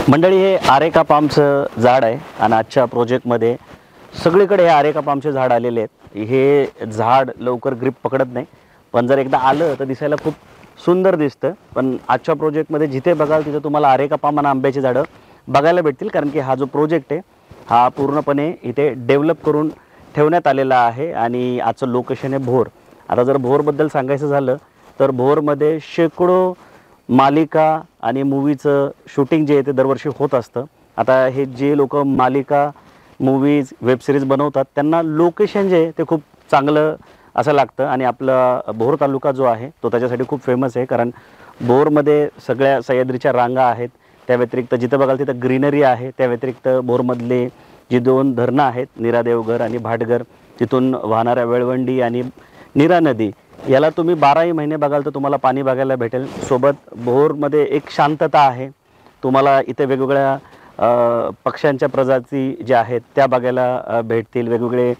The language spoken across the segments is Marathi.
मंडळी, हे आरेका पामचं झाड आहे आणि आजच्या प्रोजेक्टमध्ये सगळीकडे हे आरेका पामचे झाड आलेले आहेत। हे झाड लवकर ग्रिप पकडत नाही, पण जर एकदा आलं तर दिसायला खूप सुंदर दिसतं। पण आजच्या प्रोजेक्टमध्ये जिथे बघाल तिथे तुम्हाला आरेका पाम आणि आंब्याची झाडं बघायला भेटतील, कारण की हा जो प्रोजेक्ट आहे हा पूर्णपणे इथे डेव्हलप करून ठेवण्यात आलेला आहे। आणि आजचं लोकेशन आहे भोर। आता जर भोरबद्दल सांगायचं झालं तर भोरमध्ये शेकडो मालिका आणि मूवीचं शूटिंग जे आहे ते दरवर्षी होत असतं। आता हे जे लोक मालिका, मूवीज, वेब सिरीज बनवतात त्यांना लोकेशन जे आहे ते खूप चांगलं असं लागतं। आणि आपला भोर तालुका जो आहे तो त्याच्यासाठी खूप फेमस आहे, कारण भोरमध्ये सगळ्या सह्याद्रीच्या रांगा आहेत। त्या व्यतिरिक्त जिथं बघाल तिथं ग्रीनरी आहे। त्या व्यतिरिक्त भोरमधले जी दोन धरणं आहेत, नीरा देवघर आणि भाटघर, तिथून वाहणाऱ्या वेळवंडी आणि नीरा नदी, याला तुम्ही 12ही महिने बघाल तर तुम्हाला पाणी बघायला भेटेल। सोबत भोरमध्ये एक शांतता आहे। तुम्हाला इथे वेगवेगळ्या पक्ष्यांच्या प्रजाती ज्या आहेत त्या बघायला भेटतील। वेगवेगळे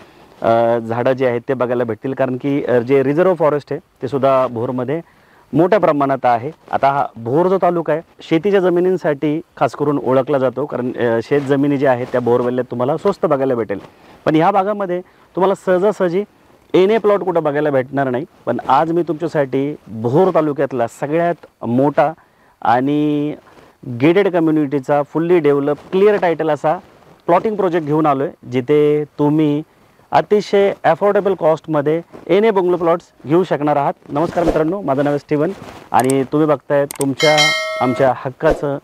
झाडं जे आहेत ते बघायला भेटतील, कारण की जे रिझर्व फॉरेस्ट आहे ते सुद्धा भोरमध्ये मोठ्या प्रमाणात आहे। आता हा भोर जो तालुका आहे शेतीच्या जमिनींसाठी खास करून ओळखला जातो, कारण शेत जमिनी ज्या आहेत त्या बोरवेल्ल्यात तुम्हाला स्वस्त बघायला भेटेल। पण ह्या भागामध्ये तुम्हाला सहजासहजी एने प्लॉट कुठं बघायला भेटणार नाही। पण आज मी तुमच्यासाठी भोर तालुक्यातला सगळ्यात मोठा आणि गेटेड कम्युनिटीचा फुल्ली डेव्हलप क्लिअर टायटल असा प्लॉटिंग प्रोजेक्ट घेऊन आलो आहे, जिथे तुम्ही अतिशय अफोर्डेबल कॉस्टमध्ये एने बंगलो प्लॉट्स घेऊ शकणार आहात। नमस्कार मित्रांनो, माझं नाव आहे स्टीवन आणि तुम्ही बघताय तुमच्या आमच्या हक्काचं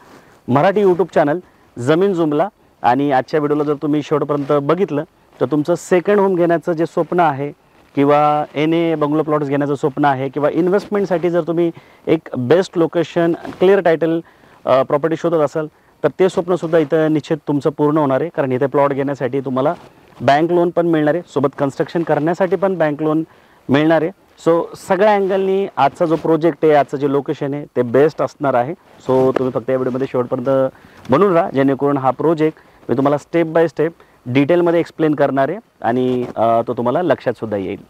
मराठी यूट्यूब चॅनल जमीन जुमला। आणि आजच्या व्हिडिओला जर तुम्ही शेवटपर्यंत बघितलं तर तुमचं सेकंड होम घेण्याचं जे स्वप्न आहे किंवा एने बंगलो प्लॉट्स घेण्याचं स्वप्न आहे, किंवा इन्व्हेस्टमेंटसाठी जर तुम्ही एक best location, clear title property शोधत असाल तर ते स्वप्नसुद्धा इथं निश्चित तुमचं पूर्ण होणार आहे। कारण इथे प्लॉट घेण्यासाठी तुम्हाला बँक लोन पण मिळणार आहे, सोबत कन्स्ट्रक्शन करण्यासाठी पण बँक लोन मिळणार आहे। सो सगळ्या अँगलनी आजचा जो प्रोजेक्ट आहे, आजचं जे लोकेशन आहे ते बेस्ट असणार आहे। सो तुम्ही फक्त या व्हिडिओमध्ये शेवटपर्यंत बनून राहा, जेणेकरून हा प्रोजेक्ट मी तुम्हाला स्टेप बाय स्टेप डिटेलमध्ये एक्सप्लेन करणार आहे आणि तो तुम्हाला लक्षात सुद्धा येईल।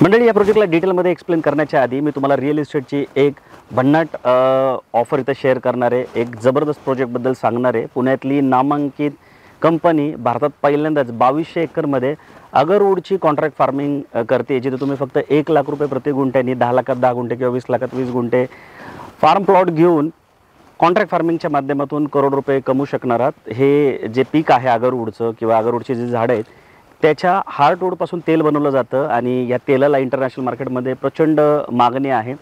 मंडळी, या प्रोजेक्टला डिटेलमध्ये एक्सप्लेन करण्याच्या आधी मी तुम्हाला रिअल इस्टेटची एक भन्नाट ऑफर इथं शेअर करणार आहे। एक जबरदस्त प्रोजेक्टबद्दल सांगणार आहे। पुण्यातली नामांकित कंपनी भारतात पहिल्यांदाच 2200 एकरमध्ये अगरवूडची कॉन्ट्रॅक्ट फार्मिंग करते, जिथे तुम्ही फक्त 1 लाख रुपये प्रति गुंठ्यानी 10 लाखात 10 गुंठे किंवा 20 लाखात 20 गुंठे फार्म प्लॉट घेऊन कॉन्ट्रॅक्ट फार्मिंगच्या माध्यमातून करोड रुपये कमवू शकणार आहात। हे जे पीक आहे अगरवूडचं किंवा अगरवूडची जी झाडं आहेत त्याच्या हार्टवूडपासून तेल बनवलं जातं आणि या तेलाला इंटरनॅशनल मार्केटमध्ये प्रचंड मागणी आहे।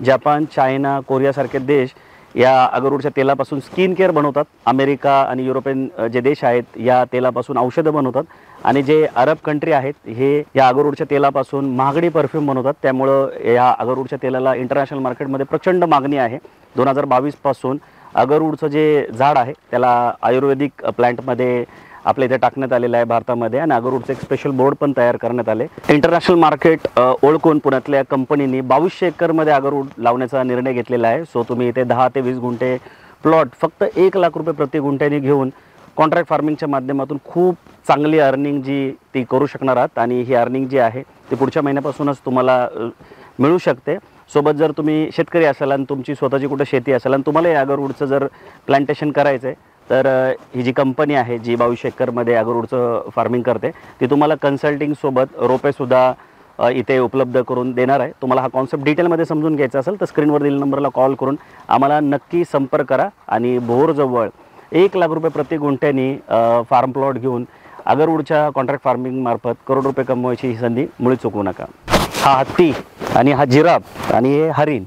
जपान, चायना, कोरियासारखे देश या अगरवूडच्या तेलापासून स्किन केअर बनवतात। अमेरिका आणि युरोपियन जे देश आहेत या तेलापासून औषधं बनवतात आणि जे अरब कंट्री आहेत हे या अगरवूडच्या तेलापासून महागडी परफ्यूम बनवतात। त्यामुळं या अगरवूडच्या तेलाला इंटरनॅशनल मार्केटमध्ये प्रचंड मागणी आहे। 2022 पासून अगरवूडचं जे झाड आहे त्याला आयुर्वेदिक प्लांटमध्ये आपल्या इथे टाकण्यात आलेलं आहे भारतामध्ये, आणि अगरवूडचं एक स्पेशल बोर्ड पण तयार करण्यात आले। इंटरनॅशनल मार्केट ओळखून पुण्यातल्या कंपनीने 2200 एकरमध्ये अगरवूड लावण्याचा निर्णय घेतलेला आहे। सो तुम्ही इथे 10 ते 20 गुंठे प्लॉट फक्त 1 लाख रुपये प्रति गुंठ्याने घेऊन कॉन्ट्रॅक्ट फार्मिंगच्या माध्यमातून खूप चांगली अर्निंग जी ती करू शकणार आहात। आणि ही अर्निंग जी आहे ती पुढच्या महिन्यापासूनच तुम्हाला मिळू शकते। सोबत जर तुम्ही शेतकरी असाल आणि तुमची स्वतःची कुठे शेती असेल आणि तुम्हाला या अगरवूडचं जर प्लांटेशन करायचं आहे तर ही जी कंपनी आहे जी 2200 एकरमध्ये अगरवूडचं फार्मिंग करते ती तुम्हाला कन्सल्टिंगसोबत रोपेसुद्धा इथे उपलब्ध करून देणार आहे। तुम्हाला हा कॉन्सेप्ट डिटेलमध्ये समजून घ्यायचा असेल तर स्क्रीनवर दिलेल्या नंबरला कॉल करून आम्हाला नक्की संपर्क करा आणि भोरजवळ 1 लाख रुपये प्रति गुंठ्यानी फार्म प्लॉट घेऊन अगरवूडच्या कॉन्ट्रॅक्ट फार्मिंग मार्फत करोड रुपये कमवायची ही संधी मुळीच चुकवू नका। हा हत्ती आणि हा जिराफ आणि हे हरिण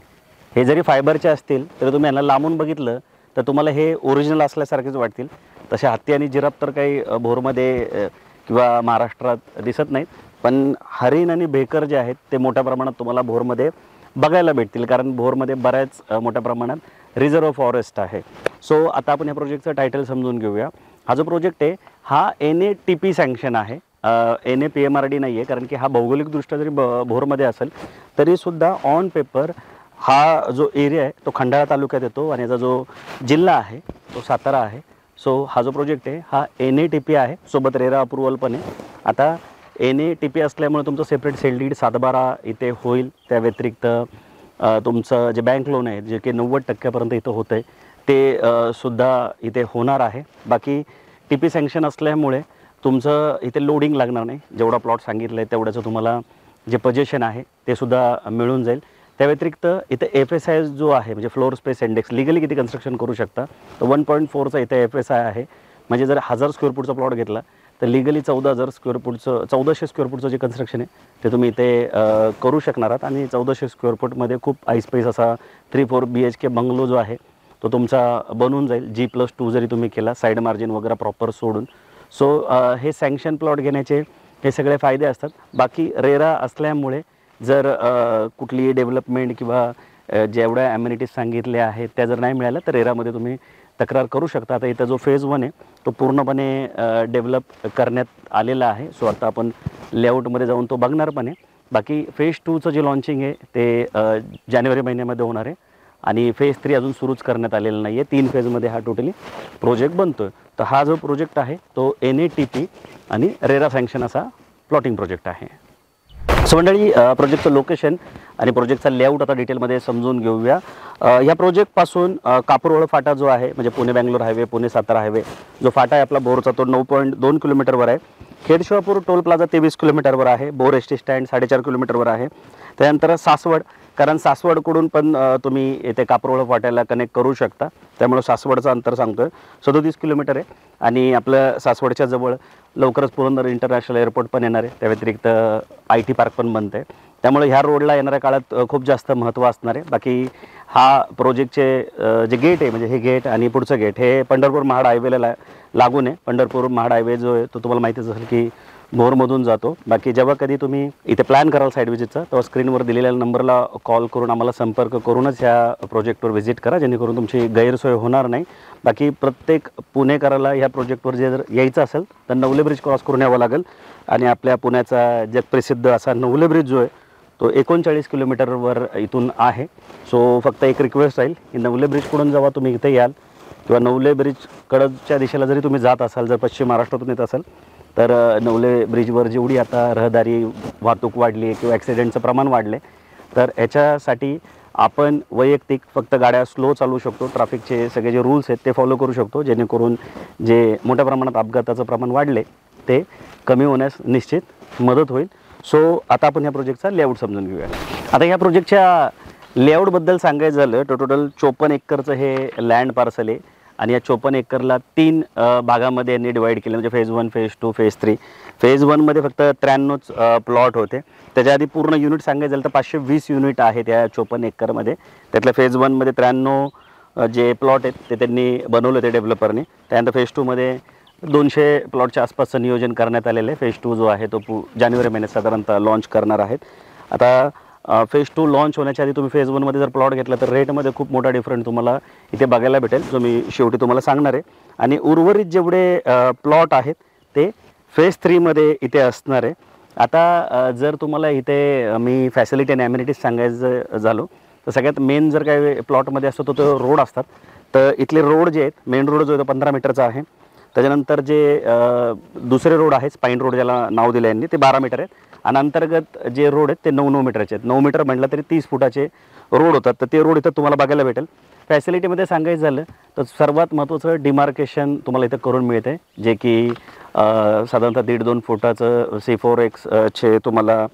हे जरी फायबरचे असतील तरी तुम्ही यांना लांबून बघितलं तर तुम्हाला हे ओरिजिनल असल्यासारखेच वाटतील। तसे हत्ती आणि जिराफ तर काही भोरमध्ये किंवा महाराष्ट्रात दिसत नाहीत, पण हरिण आणि भेकर जे आहेत ते मोठ्या प्रमाणात तुम्हाला भोरमध्ये बघायला भेटतील, कारण भोरमध्ये बऱ्याच मोठ्या प्रमाणात रिझर्व फॉरेस्ट आहे। सो आता आपण या प्रोजेक्टचं टायटल समजून घेऊया। हा जो प्रोजेक्ट आहे हा NATP सँक्शन आहे, NA-PMRD नाही आहे, कारण की हा भौगोलिकदृष्ट्या जरी भोरमध्ये असेल तरीसुद्धा ऑन पेपर हा जो एरिया आहे तो खंडाळा तालुक्यात येतो आणि याचा जो जिल्हा आहे तो सातारा आहे. सो हा जो प्रोजेक्ट आहे हा NATP आहे, सोबत रेरा अप्रुव्हल पण आहे. आता NATP असल्यामुळे तुमचं सेपरेट सेल डीड 7/12 इथे होईल. त्या व्यतिरिक्त तुमचं जे बँक लोन आहे जे की 90% इथं होतं आहे ते सुद्धा इथे होणार आहे. बाकी TP सँक्शन असल्यामुळे तुमचं इथे लोडिंग लागणार नाही. जेवढा प्लॉट सांगितलं आहे तेवढ्याचं तुम्हाला जे पोझिशन आहे ते सुद्धा मिळून जाईल. त्या व्यतिरिक्त इथे FSI जो आहे म्हणजे फ्लोअर स्पेस इंडेक्स लीगली किती कन्स्ट्रक्शन करू शकता तर 1.4चा इथे FSI आहे. म्हणजे जर 1000 स्क्वेअर फूटचा प्लॉट घेतला तर लीगली 14,000 स्क्वेअर फूटचं 1400 स्क्वेअर फूटचं जे कन्स्ट्रक्शन आहे ते तुम्ही इथे करू शकणार आहात. आणि 1400 स्क्वेअर फूटमध्ये खूप आईस्पेस असा 3-4 BHK बंगलो जो आहे तो तुमचा बनून जाईल. G+2 जरी तुम्ही केला साईड मार्जिन वगैरे प्रॉपर सोडून. सो हे सँक्शन प्लॉट घेण्याचे हे सगळे फायदे असतात. बाकी रेरा असल्यामुळे जर कुठली डेव्हलपमेंट किंवा जेवढ्या ॲम्युनिटीज सांगितल्या आहेत त्या जर नाही मिळाल्या तर रेरामध्ये तुम्ही तक्रार करू शकता. आता इथं जो फेज 1 आहे तो पूर्णपणे डेव्हलप करण्यात आलेला आहे. सो आता आपण लेआउटमध्ये जाऊन तो बघणार पण आहे. बाकी फेज 2चं जे लॉन्चिंग आहे ते जानेवारी महिन्यामध्ये होणार आहे आणि फेज 3 अजून सुरूच करण्यात आलेला नाही आहे. 3 फेजमध्ये हा टोटली प्रोजेक्ट बनतो आहे. तर हा जो प्रोजेक्ट आहे तो NATP आणि रेरा सँक्शन असा प्लॉटिंग प्रोजेक्ट आहे. सो मंडळी, प्रोजेक्टचं लोकेशन आणि प्रोजेक्टचा लेआउट आता डिटेलमध्ये समजून घेऊया. या प्रोजेक्टपासून कापूरवळ फाटा जो आहे म्हणजे पुणे-बँगलोर हायवे, पुणे-सातारा हायवे जो फाटा आहे आपला बोरचा तो 9.2 किलोमीटरवर आहे. खेडशिवापूर टोल प्लाझा 23 किलोमीटरवर आहे. बोर ST स्टँड 4.5 किलोमीटरवर आहे. त्यानंतर सासवड, कारण सासवडकडून पण तुम्ही येथे कापूरवळ फाट्याला कनेक्ट करू शकता. त्यामुळे सासवडचं अंतर सांगतो आहे 37 किलोमीटर आहे. आणि आपलं सासवडच्या जवळ लवकरच पुरंदर इंटरनॅशनल एअरपोर्ट पण येणार आहे. त्या व्यतिरिक्त IT पार्क पण बनतं आहे. त्यामुळे ह्या रोडला येणाऱ्या काळात खूप जास्त महत्त्व असणार आहे. बाकी हा प्रोजेक्टचे जे गेट आहे म्हणजे हे गेट आणि पुढचं गेट हे पंढरपूर महाड हायवेला लागून आहे. पंढरपूर महाड हायवे जो आहे तो तुम्हाला माहितीच असेल की भोरमधून जातो. बाकी जेव्हा कधी तुम्ही इथे प्लॅन कराल साईड व्हिजिटचा तेव्हा स्क्रीनवर दिलेल्या नंबरला कॉल करून आम्हाला संपर्क करूनच ह्या प्रोजेक्टवर व्हिजिट करा, जेणेकरून तुमची गैरसोय होणार नाही. बाकी प्रत्येक पुणेकराला ह्या प्रोजेक्टवर जर यायचं असेल तर नवले ब्रिज क्रॉस करून यावं लागेल. आणि आपल्या पुण्याचा जगप्रसिद्ध असा नवले ब्रिज जो आहे तो 39 किलोमीटरवर इथून आहे. सो फक्त एक रिक्वेस्ट राहील की नवले ब्रिजकडून जेव्हा तुम्ही इथे याल किंवा नवले ब्रिजकडच्या दिशेला जरी तुम्ही जात असाल, जर पश्चिम महाराष्ट्रातून येत असाल तर नवले ब्रिजवर जेवढी आता रहदारी वाहतूक वाढली आहे किंवा ॲक्सिडेंटचं प्रमाण वाढलं आहे तर याच्यासाठी आपण वैयक्तिक फक्त गाड्या स्लो चालवू शकतो. ट्रॅफिकचे सगळे जे रूल्स आहेत ते फॉलो करू शकतो, जेणेकरून जे मोठ्या प्रमाणात अपघाताचं प्रमाण वाढले ते कमी होण्यास निश्चित मदत होईल. सो आता आपण ह्या प्रोजेक्टचा लेआउट समजून घेऊया. आता ह्या प्रोजेक्टच्या लेआउटबद्दल सांगायचं झालं तर टोटल 54 एकरचं हे लँड पार्सल आहे. आणि या 54 एकरला 3 भागामध्ये यांनी डिवाईड केले म्हणजे फेज 1, फेज 2, फेज 3. फेज 1मध्ये फक्त 93च प्लॉट होते. त्याच्या आधी पूर्ण युनिट सांगायचं झालं तर 520 युनिट आहेत या 54 एकरमध्ये. त्यातल्या फेज 1मध्ये 93 जे प्लॉट आहेत ते त्यांनी बनवले ते डेव्हलपरने. त्यानंतर फेज 2मध्ये 200 प्लॉटच्या आसपासचं नियोजन करण्यात आलेलं आहे. फेज 2 जो आहे तो जानेवारी महिन्यात साधारणतः लॉन्च करणार आहेत. आता फेज 2 लॉन्च होण्याच्या आधी तुम्ही फेज 1मध्ये जर प्लॉट घेतला तर रेटमध्ये खूप मोठा डिफरंट तुम्हाला इथे बघायला भेटेल, जो मी शेवटी तुम्हाला सांगणार आहे. आणि उर्वरित जेवढे प्लॉट आहेत ते फेज 3मध्ये इथे असणार आहे. आता जर तुम्हाला इथे मी फॅसिलिटी आणि ॲम्युनिटीज सांगायचं झालो तर सगळ्यात मेन जर काही प्लॉटमध्ये असतो तो रोड असतात. तर इथले रोड जे आहेत, मेन रोड जो आहे तो 15 मीटरचा आहे. त्याच्यानंतर जे दुसरे रोड आहेत, स्पाईन रोड ज्याला नाव दिलं यांनी, ते 12 मीटर आहेत. आणि अंतर्गत जे रोड आहेत ते 9 मीटरचे आहेत. 9 मीटर म्हटलं तरी 30 फुटाचे रोड होतात. तर ते रोड इथं तुम्हाला बघायला भेटेल. फॅसिलिटीमध्ये सांगायचं झालं तर सर्वात महत्त्वाचं डिमार्केशन तुम्हाला इथं करून मिळते, जे की साधारणतः 1.5-2 फुटाचं C4X तुम्हाला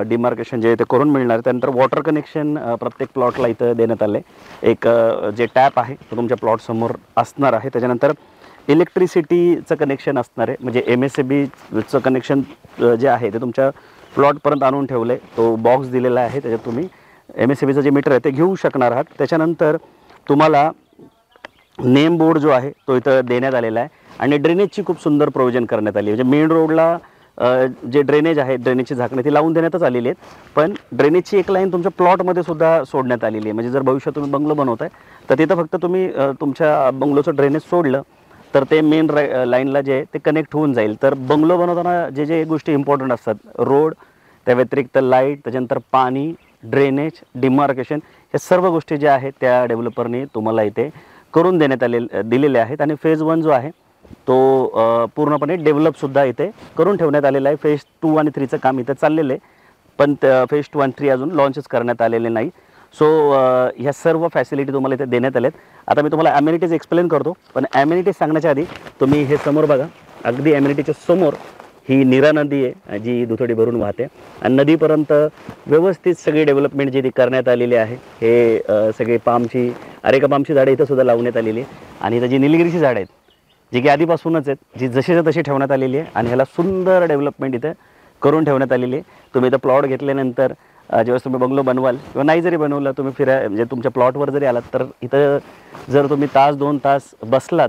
डिमार्केशन जे ते करून मिळणार. त्यानंतर वॉटर कनेक्शन प्रत्येक प्लॉटला इथं देण्यात आलं आहे. एक जे टॅप आहे तो तुमच्या प्लॉटसमोर असणार आहे. त्याच्यानंतर इलेक्ट्रिसिटीचं कनेक्शन असणार आहे, म्हणजे MSABचं कनेक्शन जे आहे ते तुमच्या प्लॉटपर्यंत आणून ठेवलं आहे. तो बॉक्स दिलेला आहे, त्याच्यात तुम्ही MSABचं जे मीटर आहे ते घेऊ शकणार आहात. त्याच्यानंतर तुम्हाला नेम बोर्ड जो आहे तो इथं देण्यात आलेला आहे. आणि ड्रेनेजची खूप सुंदर प्रोव्हिजन करण्यात आली आहे. म्हणजे मेन रोडला जे ड्रेनेज आहे, ड्रेनेजची झाकणे ती लावून देण्यातच आलेली आहेत, पण ड्रेनेजची एक लाईन तुमच्या प्लॉटमध्ये सुद्धा सोडण्यात आलेली आहे. म्हणजे जर भविष्यात तुम्ही बंगलो बनवताय तर तिथं फक्त तुम्ही तुमच्या बंगलोचं ड्रेनेज सोडलं तर ते मेन लाईनला जे आहे ते कनेक्ट होऊन जाईल. तर बंगलो बनवताना जे जे गोष्टी इम्पॉर्टंट असतात, रोड, त्या व्यतिरिक्त लाईट, त्याच्यानंतर पाणी, ड्रेनेज, डिमार्केशन, हे सर्व गोष्टी ज्या आहेत त्या डेव्हलपरने तुम्हाला इथे करून देण्यात दिलेले आहेत. आणि फेज 1 जो आहे तो पूर्णपणे डेव्हलपसुद्धा इथे करून ठेवण्यात आलेला आहे. फेज 2 आणि 3चं काम इथं चाललेलं आहे, पण फेज 2 आणि 3 अजून लॉन्चच करण्यात आलेले नाही. सो ह्या सर्व फॅसिलिटी तुम्हाला इथे देण्यात आल्यात. आता मी तुम्हाला ॲम्युनिटीज एक्सप्लेन करतो, पण ॲम्युनिटीज सांगण्याच्या आधी तुम्ही हे समोर बघा. अगदी ॲम्युनिटीच्या समोर ही नीरा नदी आहे जी दुथडी भरून वाहते, आणि नदीपर्यंत व्यवस्थित सगळी डेव्हलपमेंट जी ती करण्यात आलेली आहे. हे सगळे पामची, अरेका पामची झाडं इथं सुद्धा लावण्यात आलेली आहे. आणि इथं जी निलगिरीची झाडं आहेत जी की आधीपासूनच आहेत, जी जशीच्या तशी ठेवण्यात आलेली आहे, आणि ह्याला सुंदर डेव्हलपमेंट इथं करून ठेवण्यात आलेली आहे. तुम्ही इथं प्लॉट घेतल्यानंतर ज्यावेळेस तुम्ही बंगलो बनवाल किंवा नाही जरी बनवलं, तुम्ही म्हणजे तुमच्या प्लॉटवर जरी आलात, तर इथं जर तुम्ही 1-2 तास बसलात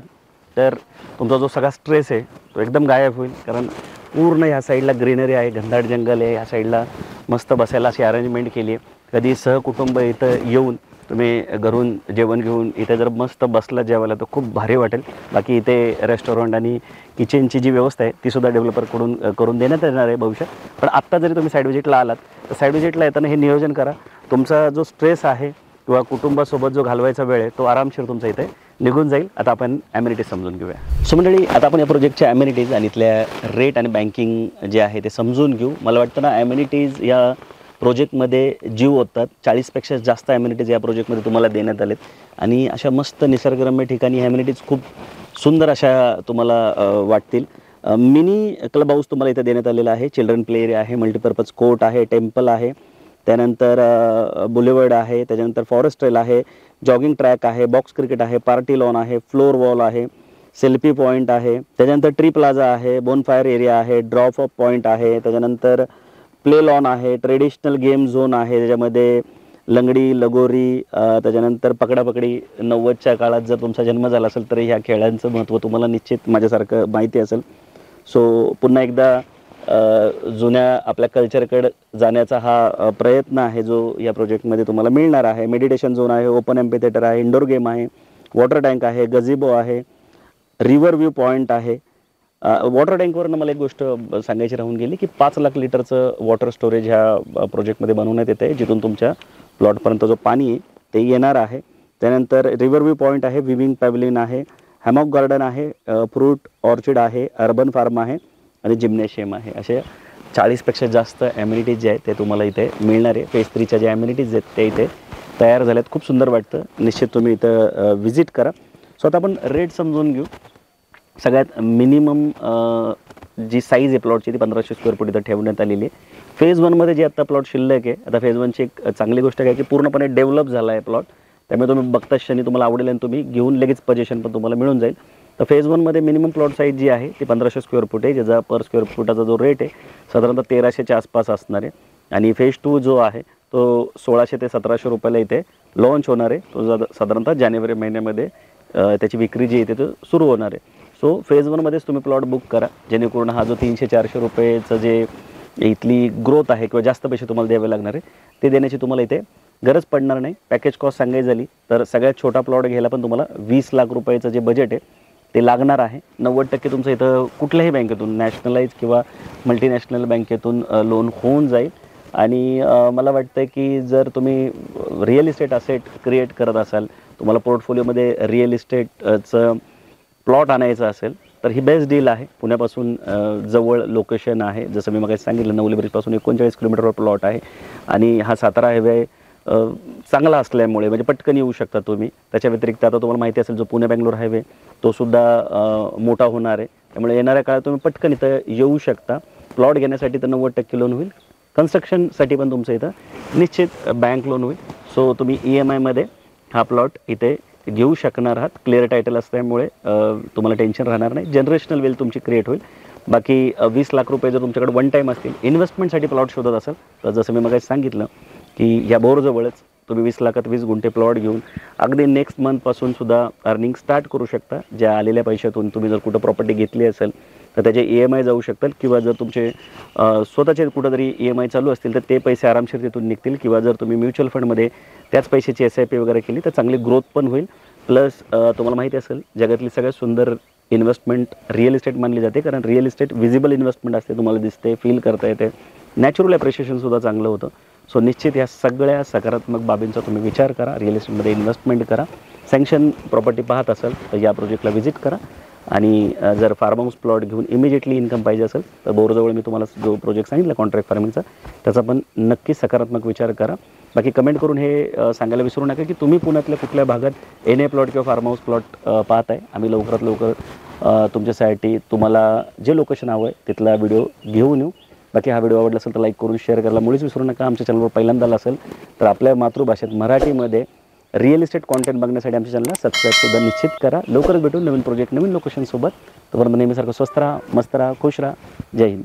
तर तुमचा जो सगळा स्ट्रेस आहे तो एकदम गायब होईल. कारण पूर्ण ह्या साईडला ग्रीनरी आहे, घनदाट जंगल आहे, ह्या साईडला मस्त बसायला अशी अरेंजमेंट केली आहे. कधी सहकुटुंब इथं येऊन तुम्ही घरून जेवण घेऊन इथे जर मस्त बसला जेवायला तर खूप भारी वाटेल. बाकी इथे रेस्टॉरंट आणि किचनची जी व्यवस्था आहे तीसुद्धा डेव्हलपरकडून करून देण्यात येणार आहे भविष्यात. पण आत्ता जरी तुम्ही साईड व्हिजिटला आलात तर साईड व्हिजिटला येताना हे नियोजन करा. तुमचा जो स्ट्रेस आहे किंवा कुटुंबासोबत जो घालवायचा वेळ आहे तो आरामशीर तुमचा इथे निघून जाईल. आता आपण ॲम्युनिटीज समजून घेऊया. सो मंडळी, आता आपण या प्रोजेक्टच्या ॲम्युनिटीज आणि इथल्या रेट आणि बँकिंग जे आहे ते समजून घेऊ. मला वाटतं ना, ॲम्युनिटीज या प्रोजेक्टमध्ये जीव ओततात. 40पेक्षा जास्त ॲम्युनिटीज या प्रोजेक्टमध्ये तुम्हाला देण्यात आलेत, आणि अशा मस्त निसर्गरम्य ठिकाणी ॲम्युनिटीज खूप सुंदर अशा तुम्हाला वाटतील. मिनी क्लब हाऊस तुम्हाला इथे देण्यात आलेला आहे. चिल्ड्रन प्ले एरिया आहे, मल्टीपर्पज कोर्ट आहे, टेम्पल आहे, त्यानंतर बुलेवर्ड आहे, त्याच्यानंतर फॉरेस्ट ट्रेल आहे, जॉगिंग ट्रॅक आहे, बॉक्स क्रिकेट आहे, पार्टी लॉन आहे, फ्लोर वॉल आहे, सेल्फी पॉईंट आहे, त्याच्यानंतर ट्री प्लाझा आहे, बोनफायर एरिया आहे, ड्रॉप ऑफ पॉईंट आहे, त्याच्यानंतर प्ले लॉन आहे, ट्रेडिशनल गेम झोन आहे, त्याच्यामध्ये लंगडी, लगोरी, त्याच्यानंतर पकडापकडी. 90च्या काळात जर तुमचा जन्म झाला असेल तर ह्या खेळांचं महत्त्व तुम्हाला निश्चित माझ्यासारखं माहिती असेल. सो पुन्हा एकदा जुन्या आपल्या कल्चरकडे जाण्याचा हा प्रयत्न आहे जो या प्रोजेक्टमध्ये तुम्हाला मिळणार आहे. मेडिटेशन झोन आहे, ओपन एम्पी थिएटर आहे, इंडोर गेम आहे, वॉटर टँक आहे, गझिबो आहे, रिव्हर व्ह्यू पॉईंट आहे. वॉटर टँकवरनं मला एक गोष्ट सांगायची राहून गेली की 5 लाख लिटरचं वॉटर स्टोरेज ह्या प्रोजेक्टमध्ये बनवण्यात येतं आहे, जिथून तुमच्या प्लॉटपर्यंत जो पाणी आहे ते येणार आहे. त्यानंतर रिव्हर व्ह्यू पॉईंट आहे, विविंग पॅव्हलियन आहे, हॅमॉक गार्डन आहे, फ्रूट ऑर्चिड आहे, अर्बन फार्म आहे, आणि जिम्नॅशियम आहे. असे 40पेक्षा जास्त ॲम्युनिटीज जे आहेत ते तुम्हाला इथे मिळणार आहे. फेज 3च्या ज्या ॲम्युनिटीज आहेत ते इथे तयार झाल्यात. खूप सुंदर वाटतं. निश्चित तुम्ही इथं व्हिजिट करा. सो आता आपण रेट समजून घेऊ. सगळ्यात मिनिमम जी साईज आहे प्लॉटची ती 1500 स्क्वेअर फूट इथं ठेवण्यात आलेली आहे. फेज 1मध्ये जे आत्ता प्लॉट शिल्लक आहे, आता फेज 1ची एक चांगली गोष्ट काय की पूर्णपणे डेव्हलप झाला आहे प्लॉट, त्यामुळे तुम्ही बघता क्षणी तुम्हाला आवडेल आणि तुम्ही घेऊन लगेच पोझिशन पण तुम्हाला मिळून जाईल. तर फेज 1मध्ये मिनिमम प्लॉट साईज जी आहे ती 1500 स्क्वेअर फूट आहे, ज्याचा पर स्क्वेअर फुटाचा जो रेट आहे साधारणतः 1300च्या आसपास असणार आहे. आणि फेज 2 जो आहे तो 1600 ते 1700 रुपयाला इथे लॉन्च होणार आहे. तो साधारणतः जानेवारी महिन्यामध्ये त्याची विक्री जी आहे ते सुरू होणार आहे. सो फेज 1मध्येच तुम्ही प्लॉट बुक करा, जेणेकरून हा जो 300-400 रुपयेचं जे इथली ग्रोथ आहे किंवा जास्त पैसे तुम्हाला द्यावे लागणार आहे ते देण्याची तुम्हाला इथे गरज पडणार नाही. पॅकेज कॉस्ट सांगायची झाली तर सगळ्यात छोटा प्लॉट घ्यायला पण तुम्हाला 20 लाख रुपयाचं जे बजेट आहे ते लागणार आहे. 90% तुमचं इथं कुठल्याही बँकेतून, नॅशनलाइज किंवा मल्टीनॅशनल बँकेतून लोन होऊन जाईल. आणि मला वाटतं की जर तुम्ही रिअल इस्टेट असेट क्रिएट करत असाल, तुम्हाला पोर्टफोलिओमध्ये रिअल इस्टेटचं प्लॉट आणायचं असेल तर ही बेस्ट डील आहे. पुण्यापासून जवळ लोकेशन आहे, जसं मी मगाशी सांगितलं नवली ब्रिजपासून 39 किलोमीटरवर प्लॉट आहे. आणि हा सातारा हायवे चांगला असल्यामुळे म्हणजे पटकन येऊ शकता तुम्ही. त्याच्या व्यतिरिक्त आता तुम्हाला माहिती असेल जो पुणे बेंगलोर हायवे तो सुद्धा मोठा होणार आहे, त्यामुळे येणाऱ्या काळात तुम्ही पटकन इथं येऊ शकता. प्लॉट घेण्यासाठी तर 90% लोन होईल, कन्स्ट्रक्शनसाठी पण तुमचं इथं निश्चित बँक लोन होईल. सो तुम्ही EMIमध्ये हा प्लॉट इथे घेऊ शकणार आहात. क्लिअर टायटल असल्यामुळे तुम्हाला टेन्शन राहणार नाही. जनरेशनल वेल्थ तुमची क्रिएट होईल. बाकी 20 लाख रुपये जर तुमच्याकडे वन टाईम असतील, इन्व्हेस्टमेंटसाठी प्लॉट शोधत असाल तर जसं मी मगाशी सांगितलं की या बोरजवळच तुम्ही 20 लाखात 20 गुंठे प्लॉट घेऊन अगदी नेक्स्ट मंथपासून सुद्धा अर्निंग स्टार्ट करू शकता. ज्या आलेल्या पैशातून तुम्ही जर कुठं प्रॉपर्टी घेतली असेल तर त्याचे EMI जाऊ शकतात, किंवा जर तुमचे स्वतःचे कुठंतरी EMI चालू असतील तर ते पैसे आरामशीर तिथून निघतील. किंवा जर तुम्ही म्युच्युअल फंडमध्ये त्याच पैशाची SIP वगैरे केली तर चांगली ग्रोथ पण होईल. प्लस तुम्हाला माहिती असेल जगातली सगळ्यात सुंदर इन्व्हेस्टमेंट रिअल इस्टेट मानली जाते, कारण रिअल इस्टेट विजिबल इन्व्हेस्टमेंट असते, तुम्हाला दिसते, फील करता येते, नॅचरल ॲप्रिशिएशनसुद्धा चांगलं होतं. सो निश्चित या सगळ्या सकारात्मक बाबींचा तुम्ही विचार करा, रिअल इस्टेटमध्ये इन्व्हेस्टमेंट करा. सँक्शन प्रॉपर्टी पाहत असाल तर या प्रोजेक्टला व्हिजिट करा. आणि जर फार्म हाऊस प्लॉट घेऊन इमिजिएटली इन्कम पाहिजे असेल तर बोरजवळ मी तुम्हाला जो प्रोजेक्ट सांगितला कॉन्ट्रॅक्ट फार्मिंगचा, त्याचा पण नक्की सकारात्मक विचार करा. बाकी कमेंट करून हे सांगायला विसरू नका की तुम्ही पुण्यातल्या कुठल्या भागात एन ए प्लॉट किंवा फार्म हाऊस प्लॉट पाहत आहे. आम्ही लवकरात लवकर तुमच्यासाठी तुम्हाला जे लोकेशन हवं आहे तिथला व्हिडिओ घेऊन येऊ. बाकी हा व्हिडिओ आवडला असेल तर लाईक करून शेअर करायला मुळीच विसरू नका. आमच्या चॅनलवर पहिल्यांदा आला असेल तर आपल्या मातृभाषेत मराठीमध्ये रिअल इस्टेट कॉन्टेंट बघण्यासाठी आमच्या चॅनलला सबस्क्राईबसुद्धा निश्चित करा. लवकरच भेटून नवीन प्रोजेक्ट नवीन लोकेशनसोबत. तोपर्यंत नेहमीसारखं स्वस्त राहा, मस्त राहा, खुश राहा. जय हिंद.